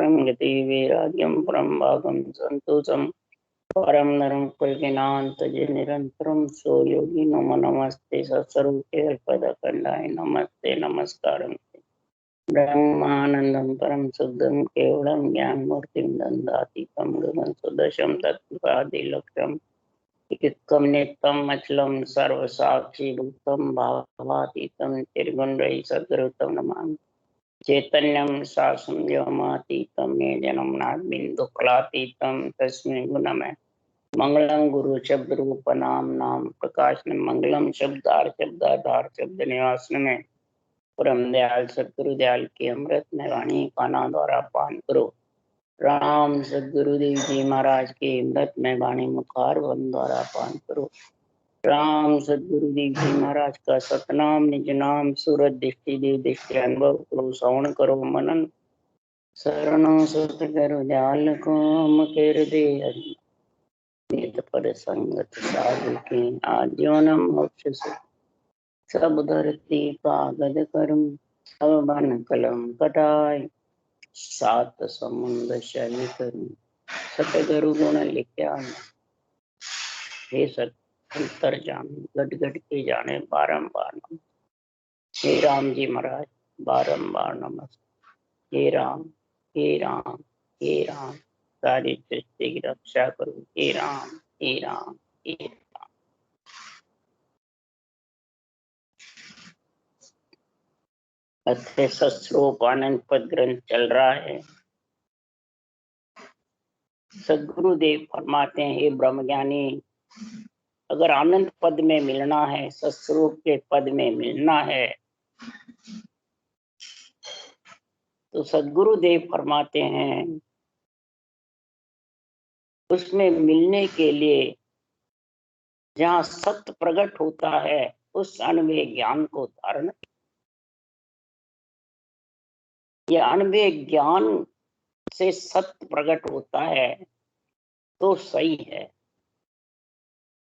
परम गति वैराग्यम परम भागम संतोषम परम नरम कल्पिनांत जे निरंतरम सो योगी नमो नमस्ते सत्स्वरूपे पदकंडाय नमस्ते नमस्कारम ब्रह्मानंदम परम शुद्धम केवलम ज्ञान मूर्तिम दंडातीतम गगन सदृशम तत्पादिलक्षम एकम नित्यम अचलम सर्व साक्षी भूतम भावातीतम त्रिगुण रही सद्गुरुतम नमामि चैतन्यम शासम व्योमातीतम जन्म बिंदु कलातीतम तस्मै गुणमय मंगलम गुरु शब्द रूप नाम नाम प्रकाश मंगलम शब्दार शब्दाधार शब्द निवास में परम दयाल सतगुरु दयाल की अमृत में वाणी काना द्वारा पान करो। राम सदगुरुदेव जी महाराज के अमृत में वाणी मुखार वन द्वारा पान करो। राम सदगुरुदेव जी महाराज का सतनाम निज नाम सूरज दृष्टि देव दृष्टि अनुभव करो श्रवण करो मनन शरणो सतगुरु दयाल को मकेर दे नित पर संगत साधु की आजीवनम मोक्ष से सब धरती कागद करम सब बन कलम कटाय सात समुद्र शनि करूं सतगुरु गुण लिख्या हे सत अंतर जाने गट गट के जाने बारंबार हे राम जी महाराज बारंबार नमस्ते। हे राम हे राम हे राम सारी सृष्टि की रक्षा करो। हे राम हे राम हे राम। अथे सस्रोप आनंद पद ग्रंथ चल रहा है। सदगुरुदेव फरमाते हैं हे ब्रह्मज्ञानी अगर आनंद पद में मिलना है सस्वरूप के पद में मिलना है तो सदगुरुदेव फरमाते हैं उसमें मिलने के लिए जहाँ सत्य प्रकट होता है उस अनुभव ज्ञान को धारण। यह अनुभव ज्ञान से सत्य प्रकट होता है तो सही है।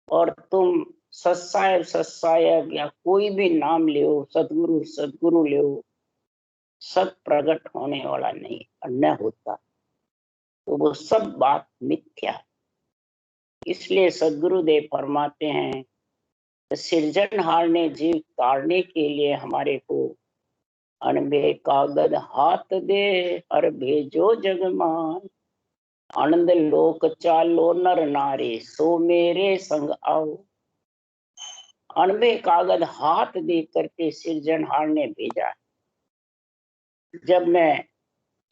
और तुम सत्साहेब सत्साहेब या कोई भी नाम ले सदगुरु सदगुरु ले सत्य प्रकट होने वाला नहीं अन्य होता तो वो सब बात मिथ्या है। इसलिए सदगुरुदेव फरमाते हैं सृजनहार ने जीव तारने के लिए हमारे को अनबे कागद हाथ दे हर भेजो जगमान आनंद लोक चालो नर नारी सो मेरे संग आओ। अनबे कागज हाथ दे करके सृजनहार ने भेजा। जब मैं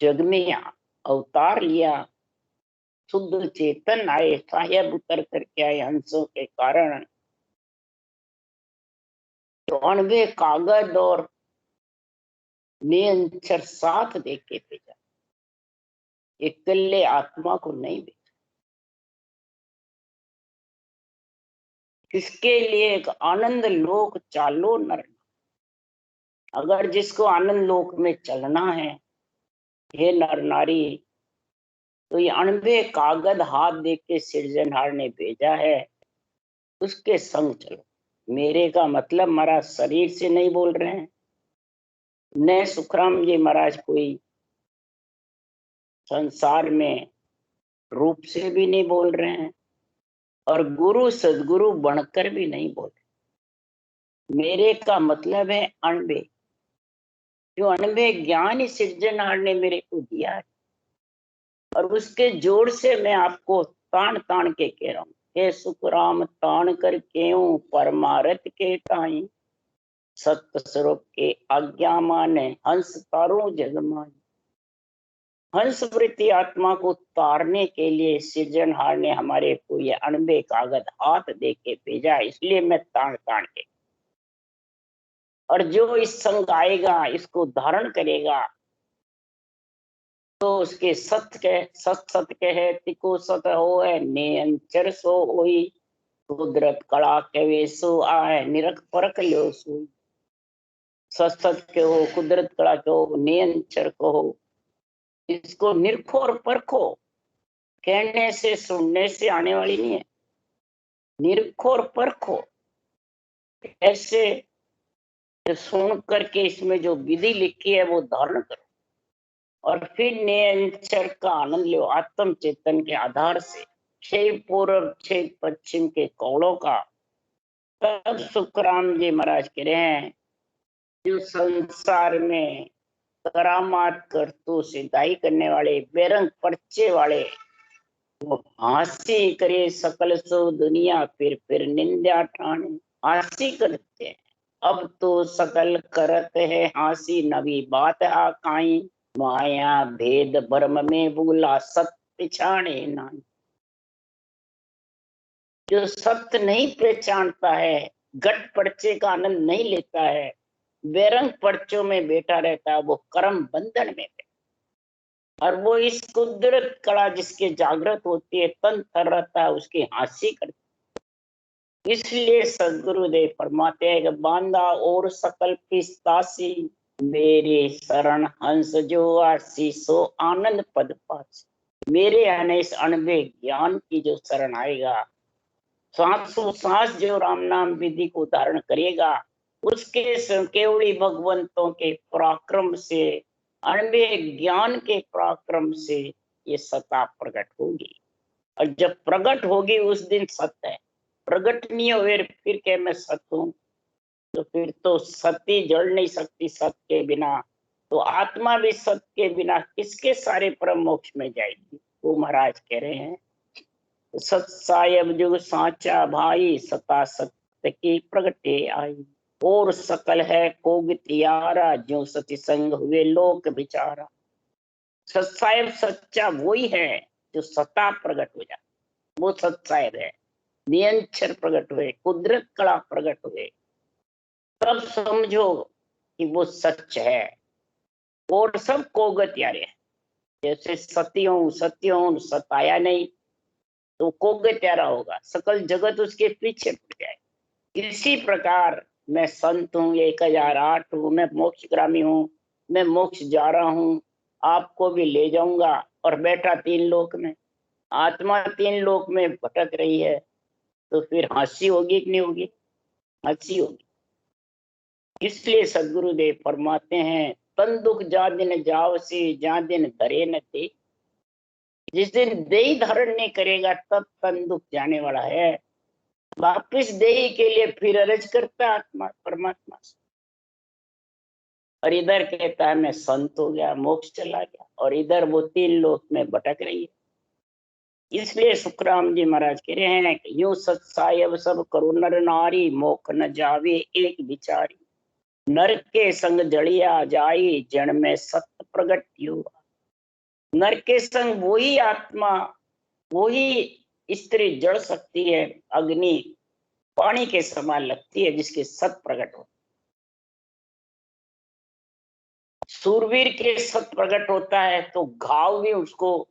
जग में अवतार लिया शुद्ध चेतन आए साहेब उतर करके आए हंसों के कारण तो अनबे कागज और नियंत्रण साथ दे के भेजा। इकल्ले आत्मा को नहीं भेजा। किसके लिए एक आनंद लोक चालो नर। अगर जिसको आनंद लोक में चलना है हे नर नारी तो ये अनबे कागज हाथ दे के सृजनहार ने भेजा है उसके संग चलो। मेरे का मतलब महाराज शरीर से नहीं बोल रहे हैं न सुखराम जी महाराज कोई संसार में रूप से भी नहीं बोल रहे हैं और गुरु सदगुरु बनकर भी नहीं बोल रहे। मेरे का मतलब है अनबे जो अनबे ज्ञान सृजनहार ने मेरे को दिया है और उसके जोड़ से मैं आपको तान तान के कह रहा हूं हे सुखराम तान कर क्यों परमारथ के ताई सत्य स्वरूप के आज्ञा माने हंस तारो जगमान। हंस वृत्ति आत्मा को तारने के लिए सृजनहार ने हमारे को ये अनबे कागज हाथ दे के भेजा इसलिए मैं तान तान के और जो इस संग आएगा इसको धारण करेगा तो उसके सत्य के सत कहे तिको सत हो है नियंचर सो होई कुदरत कला कहे सो आए निरख परख लो सो। सत के हो कुदरत कला कहो नियंचर कहो इसको निरखो और परखो। कहने से सुनने से आने वाली नहीं है। निरखो और परखो ऐसे सुन करके इसमें जो विधि लिखी है वो धारण करो और फिर निरंतर का आनंद लो आत्म चेतन के आधार से, 6 पूर्व 6 पश्चिम के कौड़ों का। तब सुखराम जी महाराज कह रहे हैं, जो संसार में करामात करतू सिधाई करने वाले बेरंग पर्चे वाले, वो हांसी करे सकल सो दुनिया, फिर निंदा ठाणे। हांसी करते हैं, अब तो सकल करत है हांसी, नवी बात आ काई, माया भेद भ्रम में भूला सत्य पिछाड़े नाई। जो सत्य नहीं पहचानता है, गट पर्चे का आनंद नहीं लेता है, बेरंग पर्चों में बैठा रहता है, वो कर्म बंधन में बैठा। और वो इस कुदरत कला जिसके जागृत होती है, तन थर रहता है, उसकी हांसी करती। इसलिए सदगुरुदेव फरमाते हैं कि बांधा और सकल पिस्तासी, मेरे शरण हंस जो आसी, सो आनंद पद पास। मेरे आने इस अणबे ज्ञान की जो शरण आएगा, सांसों सांस जो राम नाम विधि को धारण करेगा, उसके केवली भगवंतों के पराक्रम से, अणबे ज्ञान के पराक्रम से ये सत्ता प्रकट होगी। और जब प्रकट होगी उस दिन सत्य है, प्रकट नहीं हुए फिर क्या मैं सत्य हूं, तो फिर तो सत्य जड़ नहीं सकती सत्य के बिना। तो आत्मा भी सत्य के बिना किसके सारे परम मोक्ष में जाएगी। वो महाराज कह रहे हैं, सत्सायब जुग साचा भाई, सता सत्य की प्रगटे आई, और सकल है कोगतियारा, जो सती संग हुए लोक विचारा। सत्सायब सच्चा वही है जो सता प्रकट हो जाए, वो सत्सायब है। नियंचर प्रकट हुए, कुदरत कला प्रकट हुए, तब समझो कि वो सच है। और सब कोगतियारे हैं, जैसे सत्यों सत्यों सताया नहीं तो कोगत्यारा होगा, सकल जगत उसके पीछे पड़ जाए। इसी प्रकार मैं संत हूँ, 1008 हूँ, मैं मोक्षग्रामी हूँ, मैं मोक्ष जा रहा हूँ, आपको भी ले जाऊंगा। और बैठा 3 लोक में, आत्मा 3 लोक में भटक रही है, तो फिर हंसी होगी कि नहीं होगी? हंसी होगी। इसलिए सदगुरुदेव फरमाते हैं, तन दुख जा दिन जाव से, जा दिन धरे न थे। जिस दिन देही धारण नहीं करेगा तब तन दुख जाने वाला है। वापिस देही के लिए फिर अर्ज करता आत्मा परमात्मा से, और इधर कहता है मैं संत हो गया, मोक्ष चला गया, और इधर वो 3 लोक में भटक रही है। इसलिए सुखराम जी महाराज कह रहे हैं कि यूं सत्सायब सब करो नर नारी, मोख न जावे एक विचारी, नर के संग जड़िया जाई, जन में सत्य प्रगट हुआ। नर के संग वही आत्मा, वही स्त्री जड़ सकती है, अग्नि पानी के समान लगती है, जिसके सत प्रकट हो। सूरवीर के सत प्रकट होता है तो घाव भी उसको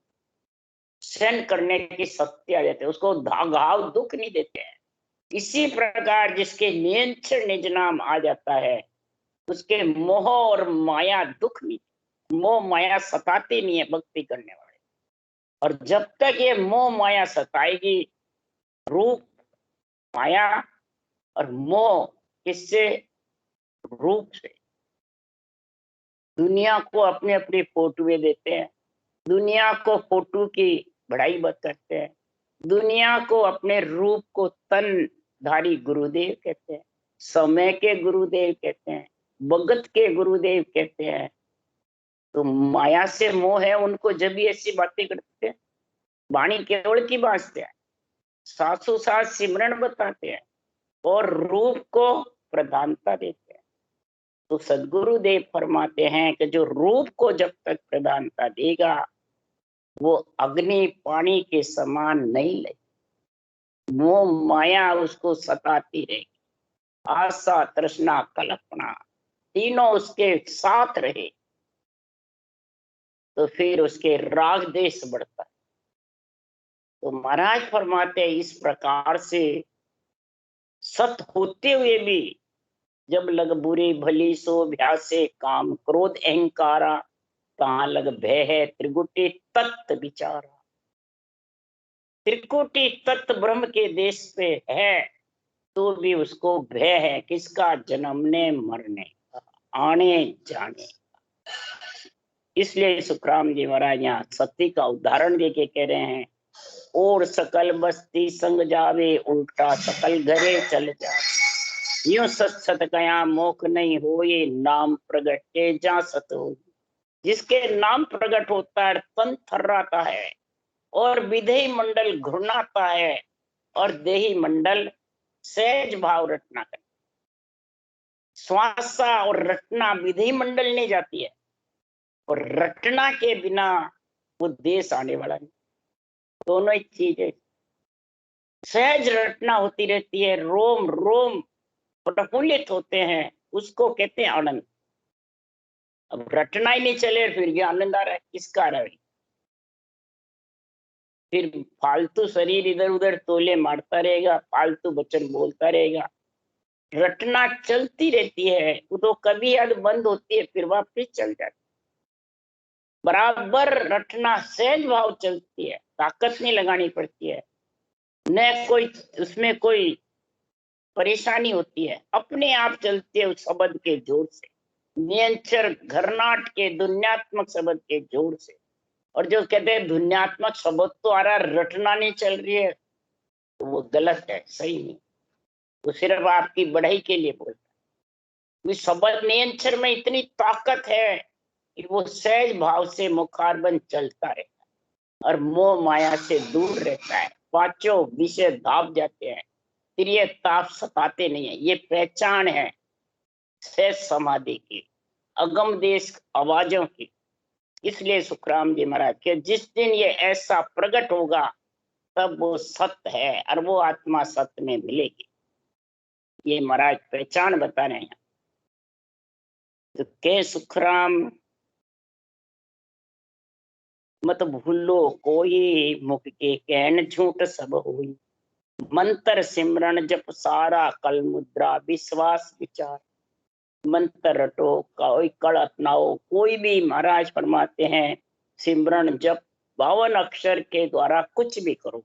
सहन करने की शक्ति आ जाती है, उसको घाव दुख नहीं देते हैं। इसी प्रकार जिसके नियंत्रण निज नाम आ जाता है, उसके मोह और माया दुख नहीं, मोह माया सताती नहीं है भक्ति करने वाले। और जब तक ये मोह माया सताएगी, रूप माया और मोह, किससे? रूप से। दुनिया को अपने अपने फोटोए देते हैं, दुनिया को फोटो की बढ़ाई मत करते हैं, दुनिया को अपने रूप को तनधारी गुरुदेव कहते हैं, समय के गुरुदेव कहते हैं, भगत के गुरुदेव कहते हैं। तो माया से मोह है उनको, जब भी ऐसी बातें करते हैं, वाणी केवल की बांसते हैं, सासू सास सिमरन बताते हैं, और रूप को प्रधानता देते हैं। तो सदगुरुदेव फरमाते हैं कि जो रूप को जब तक प्रधानता देगा, वो अग्नि पानी के समान नहीं लगे, वो माया उसको सताती रहेगी, आशा तृष्णा कल्पना तीनों उसके साथ रहे, तो फिर उसके राग देश बढ़ता है। तो महाराज फरमाते हैं, इस प्रकार से सत होते हुए भी जब लग बुरी भली सो भ्यासे, काम क्रोध अहंकारा, कहाँ लग भय है त्रिगुटी तत्व विचारा। त्रिकुटी तत्व ब्रह्म के देश पे है, तो भी उसको भय है, किसका? जन्मने मरने का, आने जाने। इसलिए सुखराम जी महाराज यहाँ सती का उदाहरण देके कह रहे हैं, और सकल बस्ती संग जावे, उल्टा सकल घरे चल जावे। यूं सत सत कया मोख नहीं होए, नाम प्रगट के जा सत हो। जिसके नाम प्रकट होता है तन थर्राता है, और विधेय मंडल घुरनाता है, और देही मंडल सहज भाव रटना कर। श्वासा और रटना विधेय मंडल नहीं जाती है, और रटना के बिना वो देश आने वाला नहीं। दोनों ही चीजें सहज रटना होती रहती है, रोम रोम प्रफुल्लित होते हैं, उसको कहते हैं आनंद। अब रटना ही नहीं चले फिर भी आनंद आ रहा है, किसका आ रहा है? फिर फालतू शरीर इधर उधर तोले मारता रहेगा, फालतू वचन बोलता रहेगा। रटना चलती रहती है, वो तो कभी हद बंद होती है फिर वापस चल जाती। बराबर रटना सहज भाव चलती है, ताकत नहीं लगानी पड़ती है, न कोई उसमें कोई परेशानी होती है, अपने आप चलती है उस शब्द के जोर से, नियंचर घरनाट के दुनियात्मक शब्द के जोर से। और जो कहते हैं दुनियात्मक शब्द तो आ रहा, रटना नहीं चल रही है, तो वो गलत है, सही नहीं। वो सिर्फ आपकी बढ़ाई के लिए बोलता है। इस शब्द नियंत्रण में इतनी ताकत है कि वो सहज भाव से मुखारबंद चलता रहता है और मोह माया से दूर रहता है। पांचों विषय दाब जाते हैं, फिर ये ताप सताते नहीं है। ये पहचान है सहज समाधि की, अगम देश आवाजों की। इसलिए सुखराम जी महाराज के जिस दिन ये ऐसा प्रकट होगा तब वो सत्य है, और वो आत्मा सत्य में मिलेगी। ये महाराज पहचान बता रहे हैं। तो के सुखराम मत भूलो कोई, मुख के कहन झूठ सब होई। मंत्र सिमरन जप सारा, कल मुद्रा विश्वास विचार। मंत्र रटो, कोई कल अपनाओ, कोई भी महाराज फरमाते हैं सिमरन जप 52 अक्षर के द्वारा कुछ भी करो,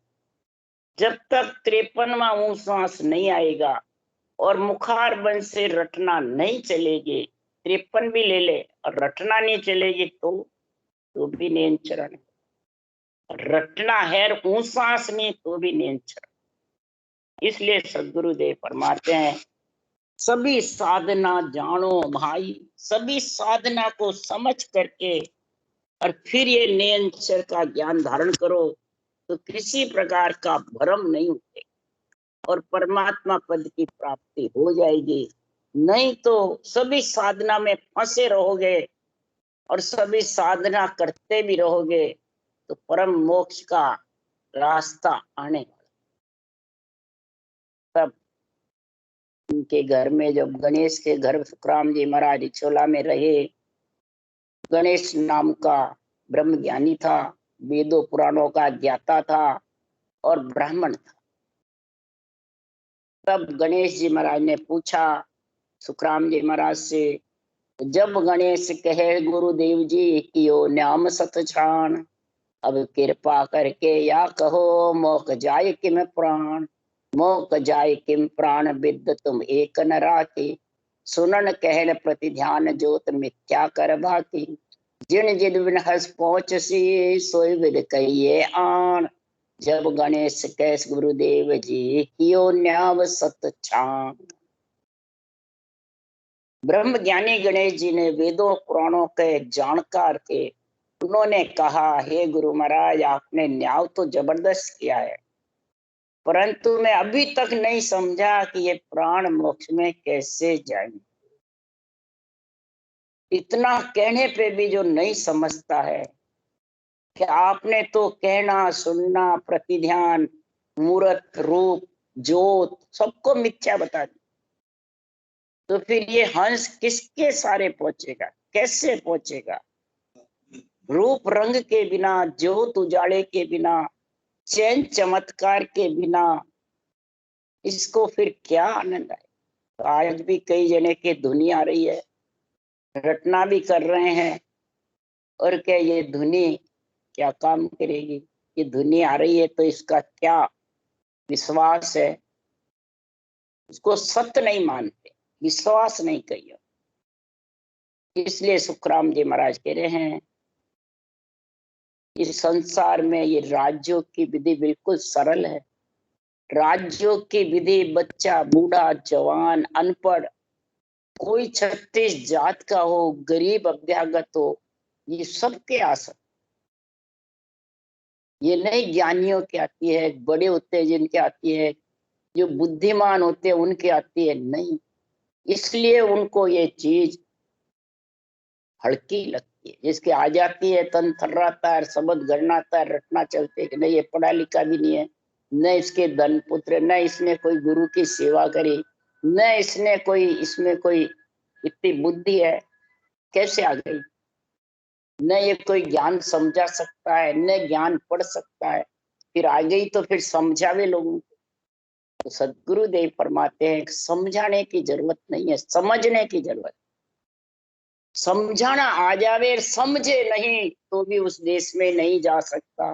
जब तक 53वां श्वास नहीं आएगा और मुखारबंद से रटना नहीं चलेगी, 53 भी ले ले और रटना नहीं चलेगी तो भी नियंत्रण। रटना है श्वास नहीं तो भी नियंत्रण। इसलिए सदगुरुदेव फरमाते हैं सभी साधना जानो भाई, सभी साधना को समझ करके और फिर ये नियंत्रण का ज्ञान धारण करो, तो किसी प्रकार का भ्रम नहीं उठे और परमात्मा पद की प्राप्ति हो जाएगी। नहीं तो सभी साधना में फंसे रहोगे और सभी साधना करते भी रहोगे तो परम मोक्ष का रास्ता आने वाला। तब उनके घर में, जब गणेश के घर सुखराम जी महाराज इछोला में रहे, गणेश नाम का ब्रह्म ज्ञानी था, वेदों पुराणों का ज्ञाता था और ब्राह्मण था। तब गणेश जी महाराज ने पूछा सुखराम जी महाराज से, जब गणेश कहे गुरुदेव जी कियो नाम सत छान, अब कृपा करके या कहो मोक जाय किम प्राण। मोक जाय किम प्राण विद तुम एक न राखी, सुनन कहन प्रति ध्यान जोत मिथ्या कर बाकी। जिन जिद बिन हस पहुंच सी, सोई विद कहिए आन। जब गणेश कैस गुरुदेव जी कियो न्याव सत छान। ब्रह्म ज्ञानी गणेश जी ने वेदों पुराणों के जानकार थे। उन्होंने कहा, हे गुरु महाराज आपने न्याय तो जबरदस्त किया है, परंतु मैं अभी तक नहीं समझा कि ये प्राण मोक्ष में कैसे जाएंगे। इतना कहने पे भी जो नहीं समझता है कि आपने तो कहना सुनना प्रतिध्यान मूर्त रूप ज्योत सबको मिथ्या बता दी, तो फिर ये हंस किसके सारे पहुंचेगा, कैसे पहुंचेगा? रूप रंग के बिना, ज्योत उजाले के बिना, चैन चमत्कार के बिना इसको फिर क्या आनंद आए? तो आज भी कई जने की धुनी आ रही है, रटना भी कर रहे हैं, और क्या ये धुनी क्या काम करेगी? ये धुनी आ रही है तो इसका क्या विश्वास है? इसको सत्य नहीं मानते, विश्वास नहीं करिए। इसलिए सुखराम जी महाराज कह रहे हैं इस संसार में ये राज्यों की विधि बिल्कुल सरल है। राज्यों की विधि बच्चा, बूढ़ा, जवान, अनपढ़, कोई 36 जात का हो, गरीब, अभ्यागत हो, ये सबके आ सकते। ये नहीं ज्ञानियों की आती है, बड़े होते हैं जिनके आती है, जो बुद्धिमान होते हैं उनके आती है, नहीं। इसलिए उनको ये चीज हल्की लगती है। जिसके आ जाती है तन थर्राता है, शब्द गढ़ना आता है, रटना चलते कि नहीं ये पढ़ा लिखा भी नहीं है, न इसके धन पुत्र, न इसने कोई गुरु की सेवा करी, न इसने कोई, इसमें कोई इतनी बुद्धि है, कैसे आ गई? न ये कोई ज्ञान समझा सकता है, न ज्ञान पढ़ सकता है, फिर आ गई तो फिर समझावे लोगों को। तो सदगुरुदेव फरमाते हैं समझाने की जरूरत नहीं है, समझने की जरूरत। समझाना आ जावे, समझे नहीं तो भी उस देश में नहीं जा सकता।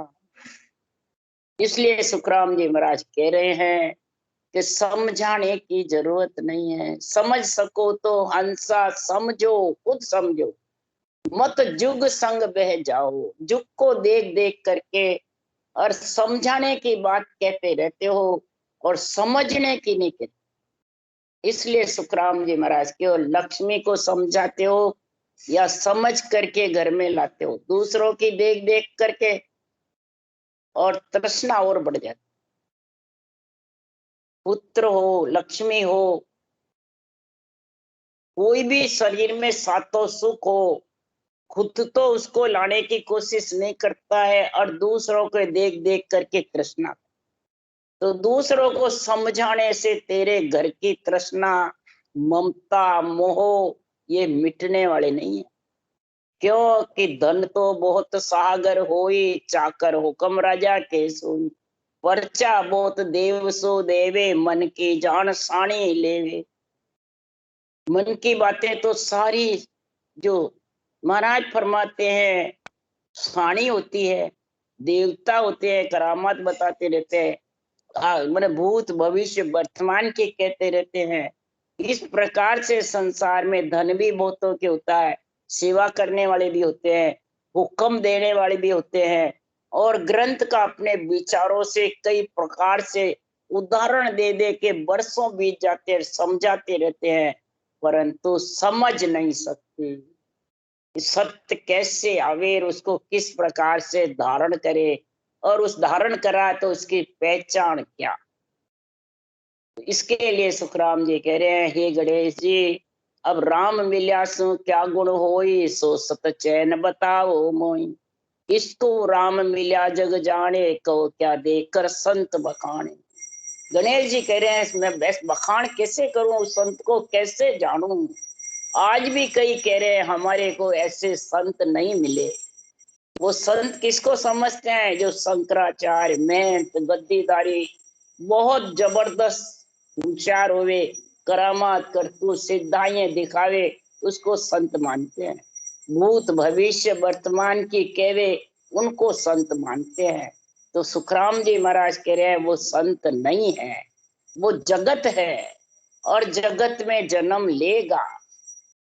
इसलिए सुखराम जी महाराज कह रहे हैं कि समझाने की जरूरत नहीं है, समझ सको तो हंसा समझो, खुद समझो, मत जुग संग बह जाओ। जुग को देख देख करके और समझाने की बात कहते रहते हो और समझने की नहीं कहते। इसलिए सुखराम जी महाराज के लक्ष्मी को समझाते हो या समझ करके घर में लाते हो, दूसरों की देख देख करके और तृष्णा और बढ़ जाती। पुत्र हो, लक्ष्मी हो, कोई भी शरीर में सातों सुख हो, खुद तो उसको लाने की कोशिश नहीं करता है और दूसरों को देख देख करके तृष्णा। तो दूसरों को समझाने से तेरे घर की तृष्णा, ममता, मोह ये मिटने वाले नहीं है। क्योंकि धन तो बहुत सागर होई, चाकर हुक्म राजा के सोई। पर्चा बहुत देव सो देवे, मन की जान साणी लेवे। मन की बातें तो सारी जो महाराज फरमाते हैं साणी होती है, देवता होते हैं, करामात बताते रहते हैं, मैंने भूत भविष्य वर्तमान के कहते रहते हैं। इस प्रकार से संसार में धन भी बहुतों के होता है, सेवा करने वाले भी होते हैं, हुक्म देने वाले भी होते हैं, और ग्रंथ का अपने विचारों से कई प्रकार से उदाहरण दे दे के वर्षों बीत जाते हैं, समझाते रहते हैं, परंतु समझ नहीं सकते सत्य कैसे आवे, उसको किस प्रकार से धारण करे, और उस धारण करा तो उसकी पहचान क्या। इसके लिए सुखराम जी कह रहे हैं, हे गणेश जी, अब राम मिल्या सो क्या गुण होई, सो सत चैन बताओ मोई। इसको राम मिल्या जग जाने, को क्या देकर संत बखाने। गणेश जी कह रहे हैं मैं बस बखान कैसे करूं, उस संत को कैसे जानूं। आज भी कई कह रहे हैं हमारे को ऐसे संत नहीं मिले। वो संत किसको समझते हैं? जो शंकराचार्य, महंत, गद्दीदारी, बहुत जबरदस्त होशियार होवे, करामात करतूत सिद्धाइयां दिखावे, उसको संत मानते हैं। भूत भविष्य वर्तमान की कहवे, उनको संत मानते हैं। तो सुखराम जी महाराज कह रहे हैं वो संत नहीं है, वो जगत है, और जगत में जन्म लेगा,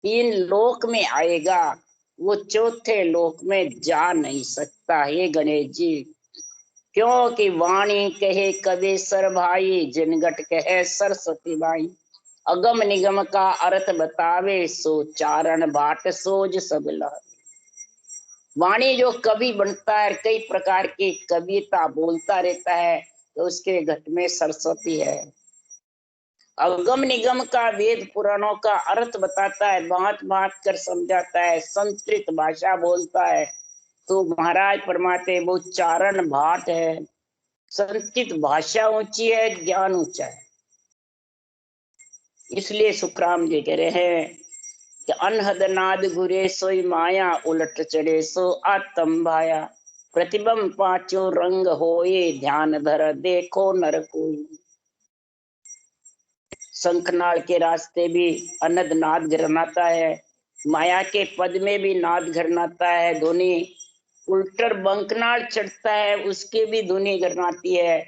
3 लोक में आएगा, वो चौथे लोक में जा नहीं सकता। हे गणेश जी, क्योंकि वाणी कहे कबीसर भाई, जिनगट कहे सरस्वती बाई। अगम निगम का अर्थ बतावे, सो चारण बाट सोज सब लाए। वाणी जो कवि बनता है, कई प्रकार की कविता बोलता रहता है, तो उसके घट में सरस्वती है। अगम निगम का वेद पुराणों का अर्थ बताता है, बात बात कर समझाता है, संस्कृत भाषा बोलता है, तो महाराज फरमाते वो चारण भाट है। संस्कृत भाषा ऊंची है, ज्ञान ऊंचा है। इसलिए सुखराम जी कह रहे हैं कि अनहद नाद गुरे सोई माया, उलट चढ़े सो आत्म भाया। प्रतिबंब पांचों रंग होए, ध्यान धर देखो नर कोई। शंखनाल के रास्ते भी अनद नाद घरनाता है, माया के पद में भी नाद घरनाता है, धुनी उल्टर बंकनाल चढ़ता है, उसके भी धुनी घरनाती है।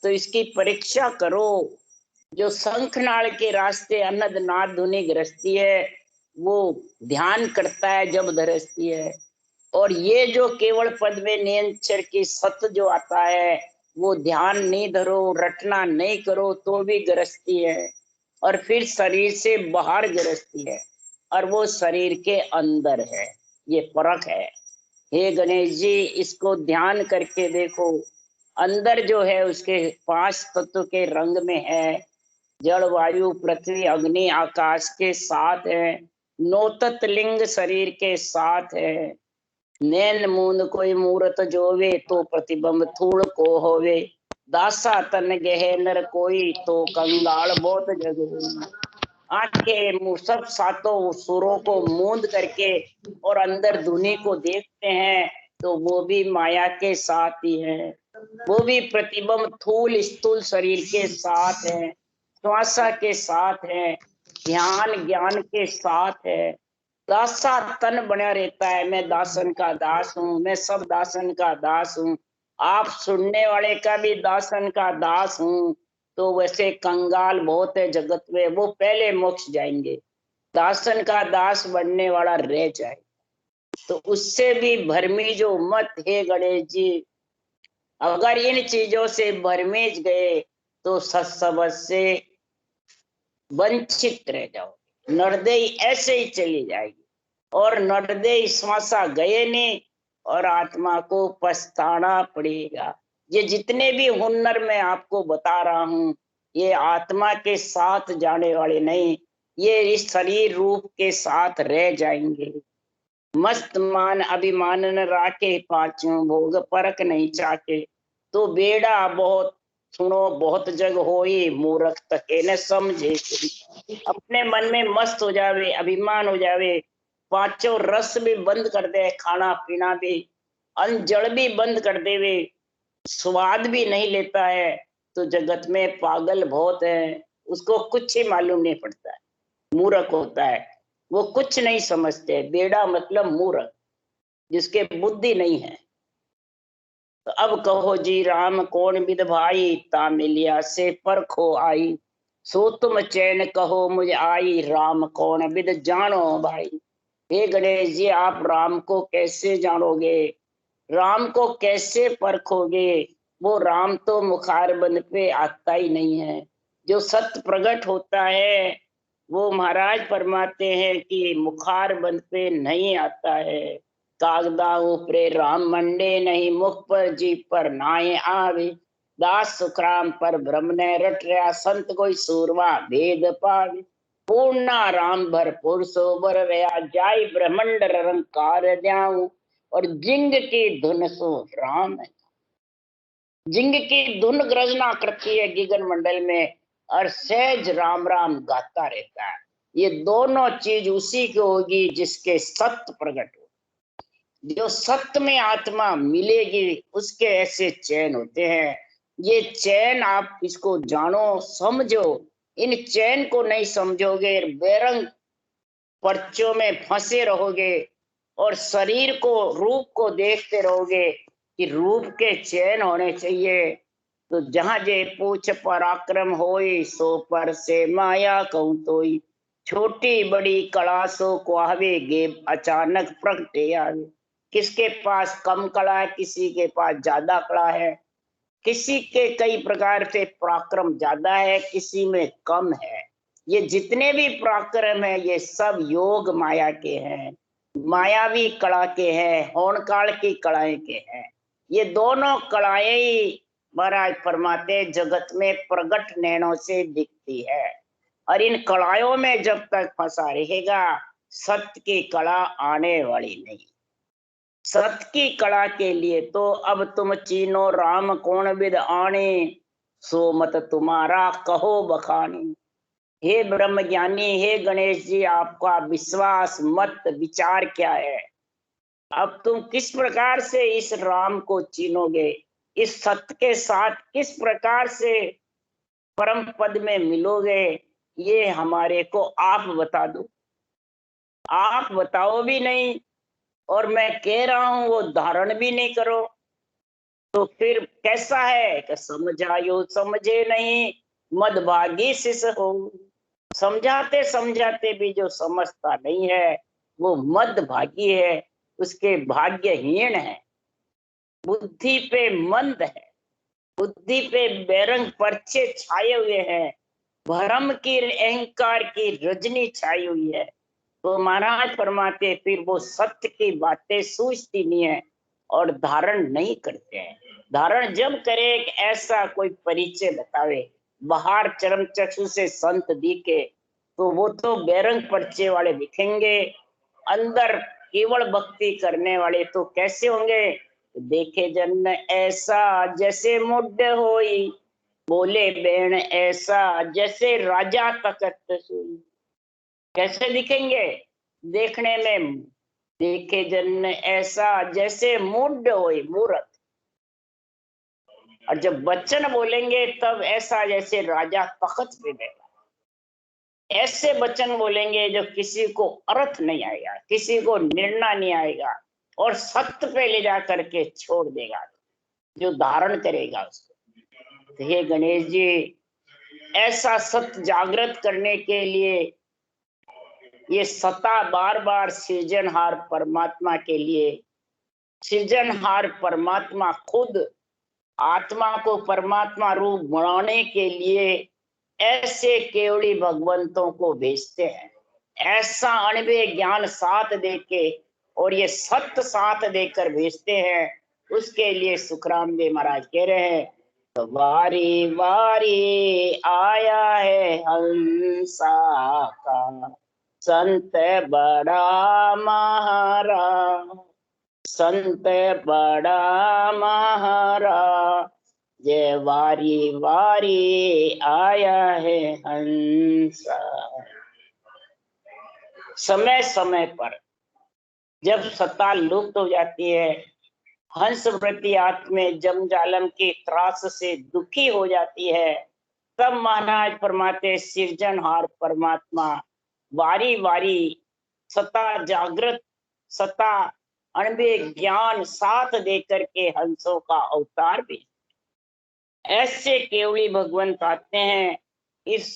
तो इसकी परीक्षा करो। जो शंखनाल के रास्ते अनद नाद धुनी गरजती है, वो ध्यान करता है जब धरसती है। और ये जो केवल पद में नियंचर की सत जो आता है, वो ध्यान नहीं धरो, रटना नहीं करो तो भी गृहस्थी है, और फिर शरीर से बाहर गृहस्थी है, और वो शरीर के अंदर है। ये फर्क है। हे गणेश जी, इसको ध्यान करके देखो। अंदर जो है उसके 5 तत्व के रंग में है, जल वायु पृथ्वी अग्नि आकाश के साथ है, 9 तत्व लिंग शरीर के साथ है। नैन मूंद कोई मूरत जोवे, तो प्रतिबंब थूल को होवे। दासा तन गहे नर कोई, तो कंगाल बहुत जग होई। आंखें मुंह सब सातों सुरों को मूंद करके और अंदर धुनी को देखते हैं, तो वो भी माया के साथ ही है। वो भी प्रतिबंब थूल स्थूल शरीर के साथ है, श्वासा के साथ है, ध्यान ज्ञान के साथ है। दासा तन बना रहता है, मैं दासन का दास हूँ, मैं सब दासन का दास हूँ, आप सुनने वाले का भी दासन का दास हूँ। तो वैसे कंगाल बहुत है जगत में, वो पहले मोक्ष जाएंगे, दासन का दास बनने वाला रह जाए। तो उससे भी भरमी जो मत है गणेश जी, अगर इन चीजों से भरमेज गए तो सत्सबद से वंचित रह जाओगे, नरदेई ऐसे ही चली जाएगी। और नरदेई श्वासा गए नहीं, और आत्मा को पछताना पड़ेगा। ये जितने भी हुनर मैं आपको बता रहा हूं, ये आत्मा के साथ जाने वाले नहीं, ये इस शरीर रूप के साथ रह जाएंगे। मस्त मान अभिमान न राखे, पांचों भोग परक नहीं चाके। तो बेड़ा बहुत सुनो बहुत जग होई, मूर्ख तके न समझे। अपने मन में मस्त हो जावे, अभिमान हो जावे, पांचों रस भी बंद कर दे, खाना पीना भी, अन्न जल भी बंद कर देवे, स्वाद भी नहीं लेता है, तो जगत में पागल बहुत है, उसको कुछ ही मालूम नहीं पड़ता है, मूर्ख होता है, वो कुछ नहीं समझते। बेड़ा मतलब मूर्ख, जिसके बुद्धि नहीं है। तो अब कहो जी राम कौन विद भाई, तामिलिया से परखो आई। सो तुम चैन कहो मुझे आई, राम कौन विद जानो भाई। हे गणेश जी, आप राम को कैसे जानोगे, राम को कैसे परखोगे? वो राम तो मुखारबंद पे आता ही नहीं है। जो सत्य प्रकट होता है वो महाराज फरमाते हैं कि मुखारबंद पे नहीं आता है। कागदा ऊपरे राम मंडे नहीं, मुख पर जीभ पर नाए आवे। दास सुखराम पर ब्रह्म ने रट रहा, संत कोई सूरमा भेद पावे। पूर्णा राम भरपूर सोबर रहा, जाय ब्रह्मंड रंकार द्याऊं। और जिंग की धुन सो राम है, जिंग की धुन गर्जना करती है गगन मंडल में, और सहज राम राम गाता रहता है। ये दोनों चीज उसी की होगी जिसके सत्य प्रकट हो। जो सत्य में आत्मा मिलेगी उसके ऐसे चैन होते हैं। ये चैन आप इसको जानो समझो। इन चैन को नहीं समझोगे, बेरंग पर्चों में फंसे रहोगे, और शरीर को रूप को देखते रहोगे कि रूप के चैन होने चाहिए। तो जहां जे पूछ पराक्रम होई, सो पर से माया कहूं तोई। छोटी बड़ी कला सो कुआवे, गे अचानक प्रगटे आवे। किसके पास कम कला है, किसी के पास ज्यादा कला है, किसी के कई प्रकार से पराक्रम ज्यादा है, किसी में कम है। ये जितने भी पराक्रम है ये सब योग माया के हैं, मायावी कला के हैं, होन काल की कलाएं के हैं। ये दोनों कलाएं ही महाराज फरमाते जगत में प्रगट नैनों से दिखती है। और इन कलाओं में जब तक फंसा रहेगा, सत्य की कला आने वाली नहीं। सत्य की कला के लिए तो अब तुम चीनो राम कौन विद आने, सो मत तुम्हारा कहो बखानी। हे ब्रह्म ज्ञानी, हे गणेश जी, आपका विश्वास मत विचार क्या है? अब तुम किस प्रकार से इस राम को चीनोगे, इस सत्य के साथ किस प्रकार से परम पद में मिलोगे? ये हमारे को आप बता दो। आप बताओ भी नहीं, और मैं कह रहा हूं वो धारण भी नहीं करो, तो फिर कैसा है कि समझायो समझे नहीं, मदभागी शिष हो। समझाते समझाते भी जो समझता नहीं है वो मदभागी है। उसके भाग्यहीन है, बुद्धि पे मंद है, बुद्धि पे बेरंग पर्चे छाए हुए हैं, भ्रम की अहंकार की रजनी छाई हुई है। तो महाराज फरमाते फिर वो सत्य की बातें सूझती नहीं है और धारण नहीं करते हैं। धारण जब करे एक ऐसा कोई परिचय बतावे, बाहर चरम चक्षु से संत दिखे तो वो तो बेरंग पर्चे वाले दिखेंगे, अंदर केवल भक्ति करने वाले तो कैसे होंगे? देखे जन ऐसा जैसे मुड होई, बोले बेण ऐसा जैसे राजा तकत सोई। कैसे दिखेंगे? देखने में देखे जन ऐसा जैसे मुड होई, मूर्त, और जब वचन बोलेंगे तब ऐसा जैसे राजा तख्त पे बैठा। ऐसे वचन बोलेंगे जो किसी को अर्थ नहीं आएगा, किसी को निर्णय नहीं आएगा और सत्य पे ले जा करके छोड़ देगा जो धारण करेगा उसको। तो हे गणेश जी, ऐसा सत्य जागृत करने के लिए ये सता बार बार सृजनहार परमात्मा के लिए, सृजनहार परमात्मा खुद आत्मा को परमात्मा रूप बनाने के लिए ऐसे केवड़ी भगवंतों को भेजते हैं। ऐसा अणवे ज्ञान साथ देके और ये सत्य साथ देकर भेजते हैं। उसके लिए सुखराम देव महाराज कह रहे हैं, तो वारी वारी आया है हंसा का, संत बड़ा महारा, संत बड़ा महारा, जय वारी वारी आया है हंसा। समय समय पर जब सत्ता लुप्त हो जाती है, हंस वृत्ति आत्मा जमजालम के त्रास से दुखी हो जाती है, तब महाराज फरमाते सृजनहार परमात्मा वारी वारी सत्ता जागृत, सत्ता अणबे ज्ञान साथ देकर के हंसों का अवतार भी। ऐसे केवली भगवंत आते हैं इस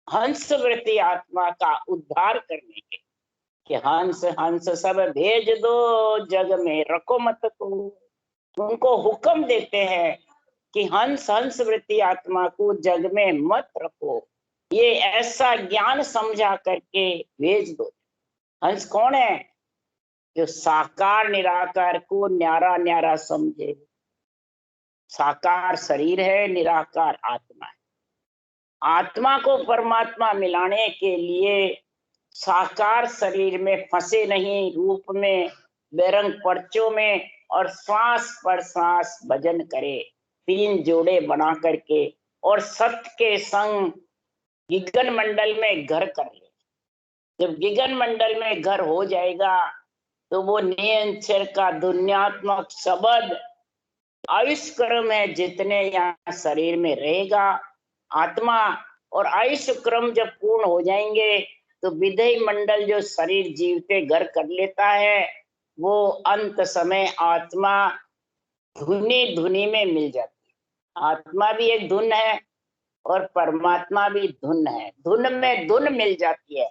हंस वृत्ति आत्मा का उद्धार करने के, कि हंस हंस सब भेज दो जग में रखो मत को। उनको हुक्म देते हैं कि हंस हंस वृत्ति आत्मा को जग में मत रखो, ये ऐसा ज्ञान समझा करके भेज दो। हंस कौन है? जो साकार निराकार को न्यारा न्यारा समझे। साकार शरीर है, निराकार आत्मा है। आत्मा को परमात्मा मिलाने के लिए साकार शरीर में फंसे नहीं, रूप में बेरंग पर्चों में, और श्वास पर श्वास भजन करे, तीन जोड़े बना करके, और सत्य के संग गिगन मंडल में घर कर ले। जब गिगन मंडल में घर हो जाएगा तो वो नियंत्रण का दुनियात्मक शब्द आयुष क्रम है जितने यहाँ शरीर में रहेगा आत्मा, और आयुष क्रम जब पूर्ण हो जाएंगे तो विधेय मंडल जो शरीर जीवते घर कर लेता है, वो अंत समय आत्मा धुनी धुनी में मिल जाती है। आत्मा भी एक धुन है और परमात्मा भी धुन है, धुन में धुन मिल जाती है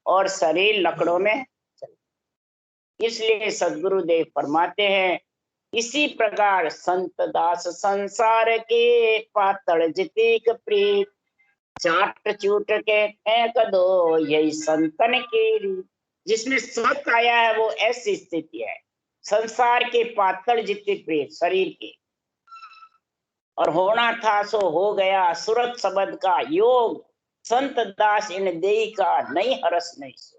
और शरीर लकड़ों में। इसलिए सदगुरुदेव फरमाते हैं, इसी प्रकार संत दास संसार के पातल जितिक प्रीत, चाट चूट के फेंक दो यही संतन की रीत। जिसमें सत आया है वो ऐसी स्थिति है, संसार के पातल जितने प्रीत शरीर के, और होना था सो हो गया, सुरत शब्द का योग, संत दास इन देही का नहीं हरस नहीं सो।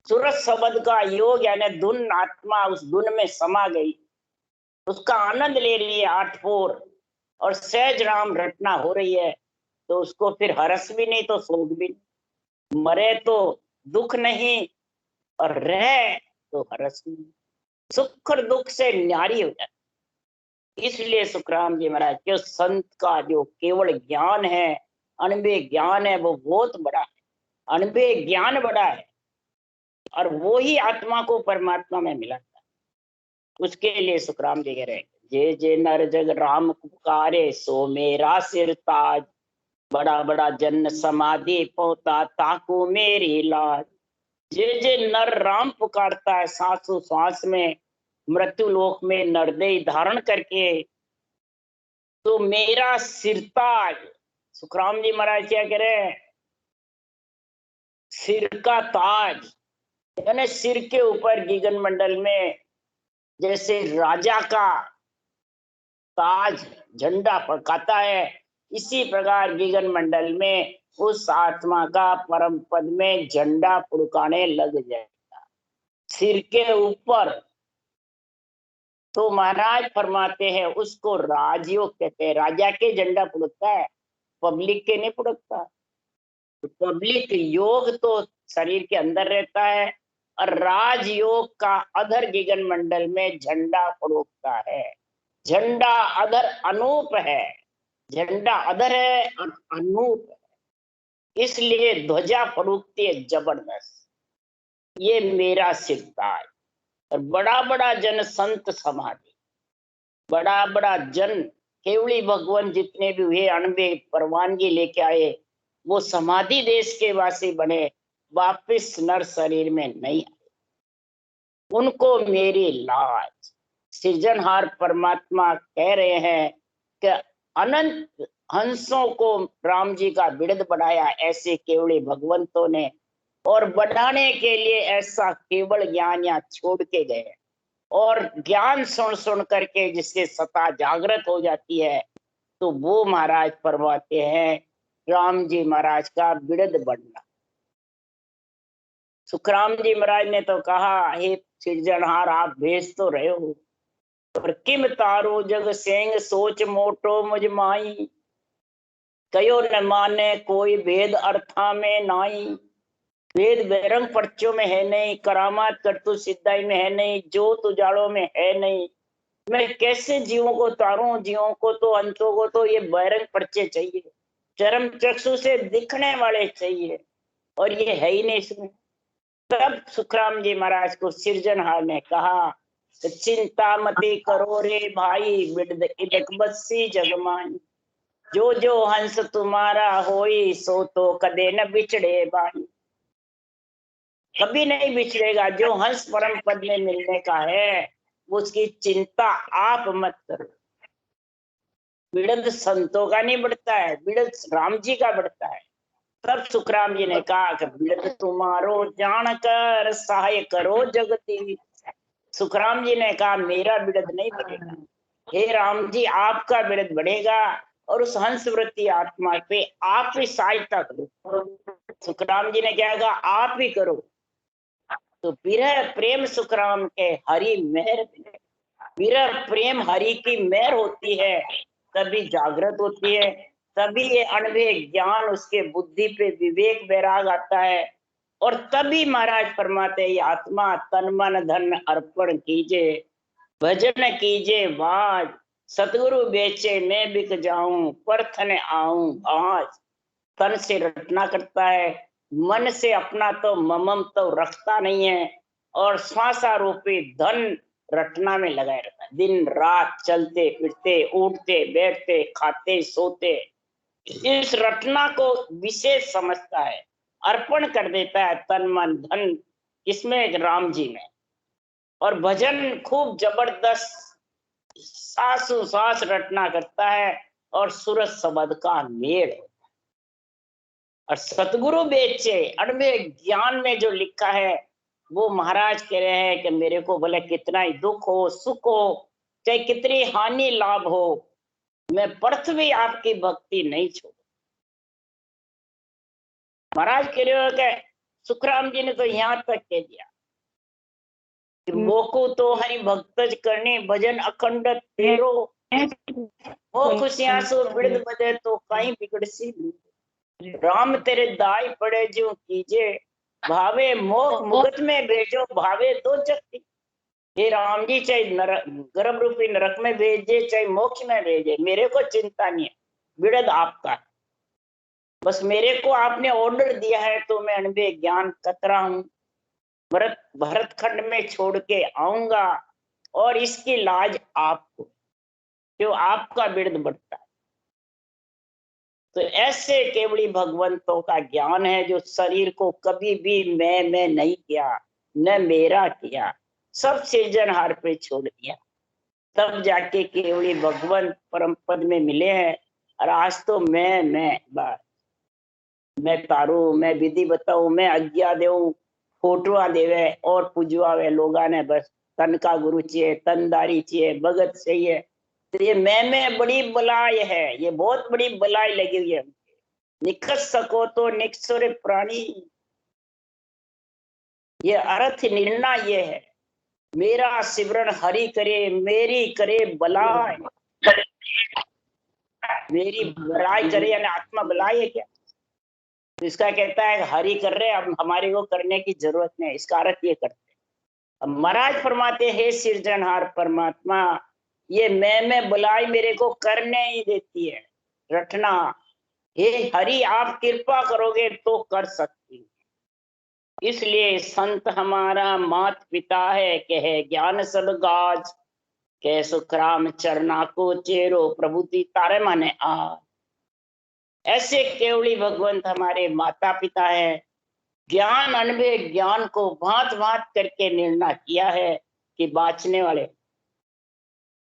सुरत शब्द का योग यानी धुन, आत्मा उस धुन में समा गई, उसका आनंद ले रही है आठपोर, और सहज राम रटना हो रही है, तो उसको फिर हरस भी नहीं तो शोक भी नहीं, मरे तो दुख नहीं और रहे तो हरस नहीं, सुख और दुख से न्यारी हो जाती। इसलिए सुखराम जी महाराज के संत का जो केवल ज्ञान है, अनबे ज्ञान है, वो बहुत बड़ा है, अनबे ज्ञान बड़ा है, और वो ही आत्मा को परमात्मा में मिलाता है। उसके लिए सुखराम जी कह रहे हैं, जे जे नर जग राम पुकारे सो मेरा सिर ताज, बड़ा बड़ा जन्म समाधि पोता ताकू मेरी लाज। जे जे नर राम पुकारता है सांसों सांस में, मृत्यु लोक में नरदेह धारण करके, तो मेरा सिरताज, सुखराम जी महाराज क्या कह रहे हैं, सिर का ताज, यानी सिर के ऊपर गगन मंडल में जैसे राजा का ताज झंडा फड़काता है, इसी प्रकार गगन मंडल में उस आत्मा का परम पद में झंडा फड़काने लग जाएगा सिर के ऊपर। तो महाराज फरमाते हैं उसको राजयोग कहते हैं। राजा के झंडा फुड़कता है, पब्लिक के नहीं फुड़कता। तो पब्लिक योग तो शरीर के अंदर रहता है और राजयोग का अधर गगन मंडल में झंडा फड़कता है। झंडा अधर अनूप है, झंडा अधर है और अनूप है, इसलिए ध्वजा फड़कती है जबरदस्त। ये मेरा सिरताज। और बड़ा बड़ा जन संत समाधि, बड़ा बड़ा जन केवली भगवान जितने भी हुए अनबे परवानगी लेके आए, वो समाधि देश के वासी बने, वापिस नर शरीर में नहीं आए। उनको मेरी लाज। सृजनहार परमात्मा कह रहे हैं कि अनंत हंसों को राम जी का बिरद बढ़ाया ऐसे केवली भगवंतों ने, और बढ़ाने के लिए ऐसा केवल ज्ञान यहाँ छोड़ के गए। और ज्ञान सुन सुन करके जिससे सत्ता जागृत हो जाती है, तो वो महाराज फरमाते हैं राम जी महाराज का बिरद बढ़ना। सुखराम जी महाराज ने तो कहा, हे सिरजनहार आप भेज तो रहे हो, पर किम तारो जग सेंग सोच मोटो मुझ माई, कयो न माने कोई भेद अर्था में नाई। वेद बेरंग पर्चों में है नहीं, करामात करतु सिद्धाई में है नहीं, ज्योत उजालों में है नहीं। मैं कैसे जीवों को तारूं? जीवों को तो अंतों को तो ये बैरंग पर्चे चाहिए, चरम चक्षु से दिखने वाले चाहिए, और ये है ही नहीं इसमें। तब सुखराम जी महाराज को सिरजनहार ने कहा, चिंता मती करो रे भाई, बिरद इदक बस्सी जगमाई। जो हंस तुम्हारा होई, सो तो कदे न बिछड़े भाई। कभी नहीं बिछड़ेगा। जो हंस परम पद में मिलने का है, उसकी चिंता आप मत करो। बिरद संतों का नहीं बढ़ता है, बिरद राम जी का बढ़ता है। तब सुखराम जी ने कहा कि बिरद तुम्हारो जानकर सहाय करो जगती। सुखराम जी ने कहा मेरा बिरद नहीं बढ़ेगा, हे राम जी आपका बिरद बढ़ेगा, और उस हंसवृत्ति आत्मा पे आप ही सहायता करो। सुखराम जी ने क्या कहा, आप ही करो। तो विरह प्रेम सुखराम के हरि मेहर, विरह प्रेम हरि की मेहर होती है, तभी जागृत होती है, तभी ये अणवे ज्ञान उसके बुद्धि पे विवेक वैराग आता है। और तभी महाराज फरमाते ये आत्मा तन मन धन अर्पण कीजे, भजन कीजे बाज, सतगुरु बेचे मैं बिक जाऊं, परथन आऊं आज। तन से रटना करता है, मन से अपना तो ममम तो रखता नहीं है, और श्वासारूपी धन रटना में लगाए रहता है। दिन रात चलते फिरते, उठते बैठते, खाते सोते, इस रटना को विशेष समझता है, अर्पण कर देता है तन मन धन इसमें राम जी में। और भजन खूब जबरदस्त सासु सास रटना करता है, और सूरज शब्द का मेल। और सतगुरु बेचे अणवे ज्ञान में जो लिखा है, वो महाराज कह रहे हैं कि मेरे को भले कितना ही दुख हो सुख हो, चाहे कितनी हानि लाभ हो, मैं पृथ्वी आपकी भक्ति नहीं छोड़। महाराज कह रहे हो कि सुखराम जी ने तो यहाँ तक कह दिया कि मोको तो हरि भक्त करने भजन अखंड तेरो, वो खुशियां सो बिरद बजे तो कहीं बिगड़ सी। राम तेरे दाई पड़े जो कीजे, भावे मोख मुगत में भेजो, भावे दो जगती। हे राम जी चाहे गर्भ रूपी नरक में भेजे चाहे मोक्ष में भेजे, मेरे को चिंता नहीं है, बिरद आपका है। बस मेरे को आपने ऑर्डर दिया है तो मैं अनबे ज्ञान कतरा हूं, भरत खंड में छोड़ के आऊंगा, और इसकी लाज आपको, जो आपका बिरद बढ़ता है। तो ऐसे केवली भगवंतों का ज्ञान है जो शरीर को कभी भी मैं नहीं किया, न मेरा किया, सब सृजनहार पे छोड़ दिया, तब जाके केवली भगवंत परम पद में मिले हैं। और आज तो मैं बस मैं तारू, मैं विधि बताऊं, मैं आज्ञा देऊं, फोटुआ देवे और पूजवावे लोगा ने, बस तन का गुरु चाहिए, तनदारी चाहिए, भगत चाहिए। तो ये मैं बड़ी बलाई है, ये बहुत बड़ी बलाई लगी हुई है। निकट सको तो निकसुर प्राणी, ये अर्थ निर्णय ये है, मेरा सिमरन हरि करे, मेरी करे बलाई, मेरी बड़ाई करे, यानी आत्मा बलाई है क्या? तो इसका कहता है हरि कर रहे, अब हमारे को करने की जरूरत नहीं, इसका अर्थ ये करते। अब महाराज फरमाते हे सृजनहार परमात्मा, ये मैं बुलाई मेरे को करने ही देती है, रटना। हे हरि आप कृपा करोगे तो कर सकती, इसलिए संत हमारा मात पिता है, कहे ज्ञान सब गाज, कह सुखराम चरना को चेरो प्रभुति तारे माने आ। ऐसे केवली भगवंत हमारे माता पिता है, ज्ञान अनुभव ज्ञान को भांत भांत करके निर्णय किया है कि बाँचने वाले,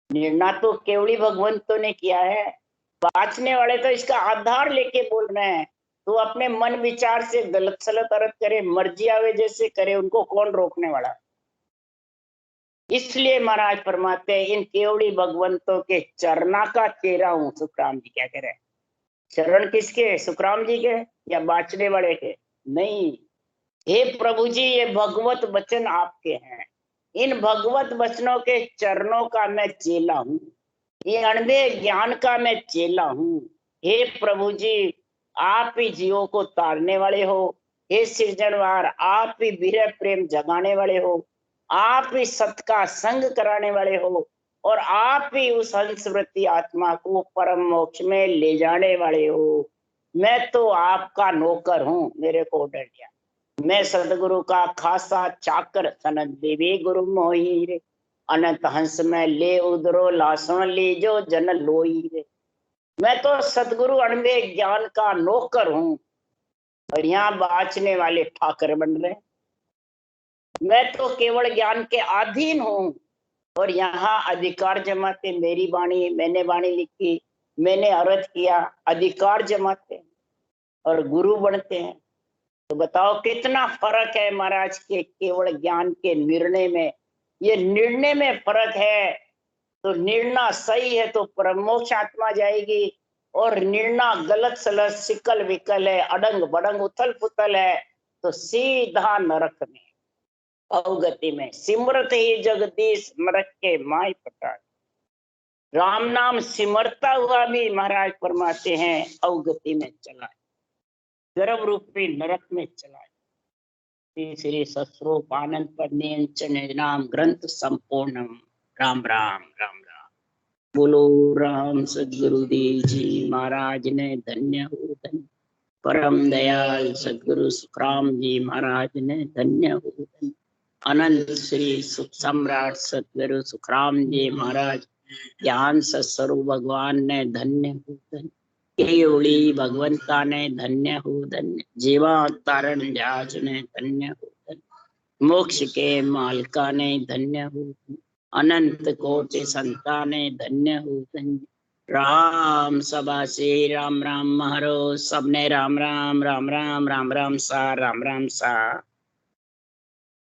निर्णय तो केवली भगवंतों ने किया है, बाँचने वाले तो इसका आधार लेके बोल रहे हैं। तो अपने मन विचार से गलत सलत अर्थ करे, मर्जी आवे जैसे करे, उनको कौन रोकने वाला? इसलिए महाराज फरमाते हैं इन केवली भगवंतों के चरना का चेहरा हूं। सुखराम जी क्या कह रहे हैं? चरण किसके? सुखराम जी के या बाँचने वाले के? नहीं, हे प्रभु जी ये भगवत वचन आपके हैं, इन भगवत वचनों के चरणों का मैं चेला हूँ, ये अणबे ज्ञान का मैं चेला हूँ। हे प्रभु जी आप ही जीवों को तारने वाले हो, हे सृजनहार आप ही विरह प्रेम जगाने वाले हो, आप ही सत का संग कराने वाले हो, और आप ही उस हंसवृत्ति आत्मा को परम मोक्ष में ले जाने वाले हो। मैं तो आपका नौकर हूँ, मेरे को डर गया। मैं सदगुरु का खासा चाकर, सनत देवी गुरु मोही रे, अनंत हंस में ले उधरो लासों ले जो जन लोई रे। मैं तो सदगुरु अणवे ज्ञान का नौकर हूँ, और यहाँ बाँचने वाले ठाकर बन रहे। मैं तो केवल ज्ञान के अधीन हूँ, और यहाँ अधिकार जमाते मेरी वाणी, मैंने वाणी लिखी, मैंने अर्थ किया, अधिकार जमाते और गुरु बनते हैं। तो बताओ कितना फर्क है महाराज के केवल ज्ञान के निर्णय में। ये निर्णय में फर्क है, तो निर्णय सही है तो परमोक्ष आत्मा जाएगी, और निर्णय गलत सलत सिकल विकल है, अडंग बडंग उथल पुथल है, तो सीधा नरक में अवगति में। सिमरत ही जगदीश नरक के माई पटा, राम नाम सिमरता हुआ भी महाराज फरमाते हैं अवगति में चला, गर्भ रूपी नरक में चला। श्री सस्वरूप आनंद पर नाम ग्रंथ संपूर्णम। राम राम राम राम। बोलो राम सदगुरुदेव जी महाराज ने धन्य हो धन्य। परम दयाल सदगुरु सुखराम जी महाराज ने धन्य हो धन्य। अनंत श्री सुख सम्राट सदगुरु सुखराम जी महाराज ज्ञान सत्स्वरूप भगवान ने धन्य हो धन्य। केवली भगवंता ने धन्य हो धन्य। जीवा तारण जाज ने धन्य हो धन्य। मोक्ष के मालका ने धन्य हो धन्य। अनंत कोटि संता ने धन्य हो धन्य। राम सभा से राम राम महरो, सबने राम राम राम राम राम राम सा राम राम सा।